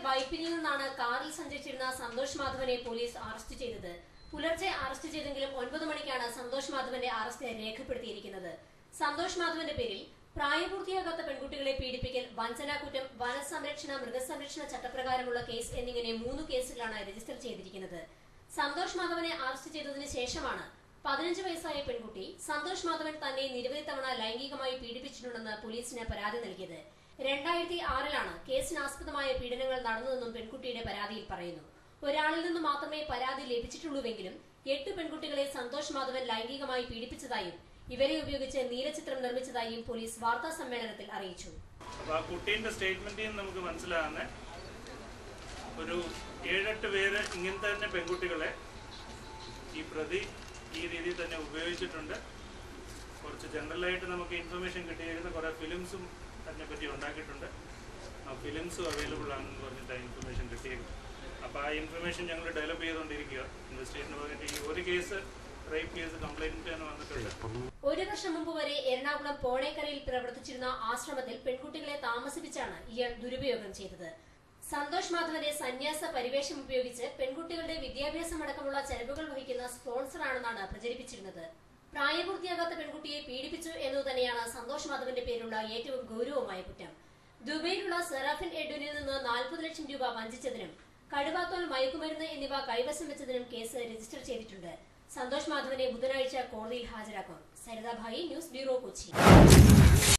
വൈപ്പിനിൽ നിന്നാണ് കാറിൽ സഞ്ചരിച്ചിരുന്ന സന്തോഷ് മാധവനെ പോലീസ് അറസ്റ്റ് ചെയ്തത്. പുലർച്ചെ അറസ്റ്റ് ചെയ്തെങ്കിലും 9 മണിക്കാണ് സന്തോഷ് മാധവന്റെ അറസ്റ്റ് രേഖപ്പെടുത്തിയിരിക്കുന്നത്. സന്തോഷ് മാധവന്റെ പേരിൽ പ്രായപൂർത്തിയാകാത്ത പെൺകുട്ടികളെ പീഡിപ്പിക്കൽ, വഞ്ചനാകുറ്റം, വനസംരക്ഷണ, മൃഗസംരക്ഷണ ചട്ടപ്രകാരമുള്ള കേസ് എന്നിങ്ങനെ 3 കേസുകളാണ് രജിസ്റ്റർ ചെയ്തിരിക്കുന്നത്. സന്തോഷ് മാധവനെ അറസ്റ്റ് ചെയ്തതിനു ശേഷമാണ് 15 വയസ്സായ പെൺകുട്ടി സന്തോഷ് മാധവൻ തന്നെ നിരവധി തവണ ലൈംഗികമായി പീഡിപ്പിച്ചിട്ടുണ്ടെന്ന് പോലീസിന് പരാതി നൽകിയത്. 2006-ലാണ് കേസിനാസ്പദമായ പീഡനങ്ങൾ നടന്നതെന്നും പെൺകുട്ടിയുടെ പരാതിയിൽ പറയുന്നു. ഒരാളിൽ നിന്ന് മാത്രമേ പരാതി ലഭിച്ചിട്ടുള്ളൂവെങ്കിലും 8 പെൺകുട്ടികളെ സന്തോഷ് മാധവൻ ലൈംഗികമായി പീഡിപ്പിച്ചതായും ഇവരെ ഉപയോഗിച്ച് നീലചിത്രം നിർമ്മിച്ചതായും പോലീസ് വാർത്താ സമ്മേളനത്തിൽ അറിയിച്ചു. കുട്ടിയുടെ സ്റ്റേറ്റ്മെന്റിൽ നമുക്ക് മനസ്സിലാകുന്ന ഒരു 7-8 പേര് ഇങ്ങനത്തെ തന്നെ പെൺകുട്ടികളെ ഈ പ്രതി ഈ രീതിയിൽ തന്നെ ഉപയോഗിച്ചിട്ടുണ്ട്. കുറച്ച് ജനറലായിട്ട് നമുക്ക് ഇൻഫർമേഷൻ കിട്ടിയിരിക്കുന്ന കുറെ ഫിലിംസും അതിനെപ്പറ്റി ഉണ്ടാക്കിയിട്ടുണ്ട്. ആ ഫിലിംസും അവൈലബിൾ ആണെന്ന് പറഞ്ഞിട്ട് ആ ഇൻഫർമേഷൻ കിട്ടിയിരുന്നു. അപ്പോൾ ആ ഇൻഫർമേഷൻ ഞങ്ങൾ ഡെവലപ്പ് ചെയ്തുകൊണ്ടിരിക്കുക. ഇൻവെസ്റ്റിഗേഷന് പറഞ്ഞിട്ട് ഈ ഒരു കേസ് റേപ്പ് കേസ് കംപ്ലൈന്റ് വന്നിട്ടുണ്ട്. 1 വർഷം മുമ്പ് വരെ എറണാകുളം പോണേക്കരയിൽ പ്രവർത്തിച്ചിരുന്ന ആശ്രമത്തിൽ പെൺകുട്ടികളെ താമസിപ്പിച്ചാണ് ഇയാൾ ദുരുപയോഗം ചെയ്തത്. സന്തോഷ് മാധവന്റെ സന്യാസ പരിവേഷം ഉപയോഗിച്ച് പെൺകുട്ടികളുടെ വിദ്യാഭ്യാസം അടക്കമുള്ള ചെലവുകൾ വഹിക്കുന്ന സ്പോൺസറാണെന്നാണ് പ്രചരിപ്പിച്ചിരുന്നത്. പ്രായപൂർത്തിയാകാത്ത പെൺകുട്ടിയെ പീഡിപ്പിച്ചു എന്നു തന്നെയാണ് സന്തോഷ് മാധവന്റെ പേരിലുള്ള ഏറ്റവും ഗൌരവമായ കുറ്റം. ദുബൈയിലുള്ള സെറാഫിൻ എഡ്വിനിൽ നിന്ന് 40 ലക്ഷം രൂപ വഞ്ചിച്ചതിനും കടുവാത്തോൽ, മയക്കുമരുന്ന് എന്നിവ കൈവശം വെച്ചതിനും കേസ് രജിസ്റ്റർ ചെയ്തിട്ടുണ്ട്. സന്തോഷ് മാധവനെ ബുധനാഴ്ച കോടതിയിൽ ഹാജരാക്കും. സരിതാഭായി, ന്യൂസ് ബ്യൂറോ, കൊച്ചി.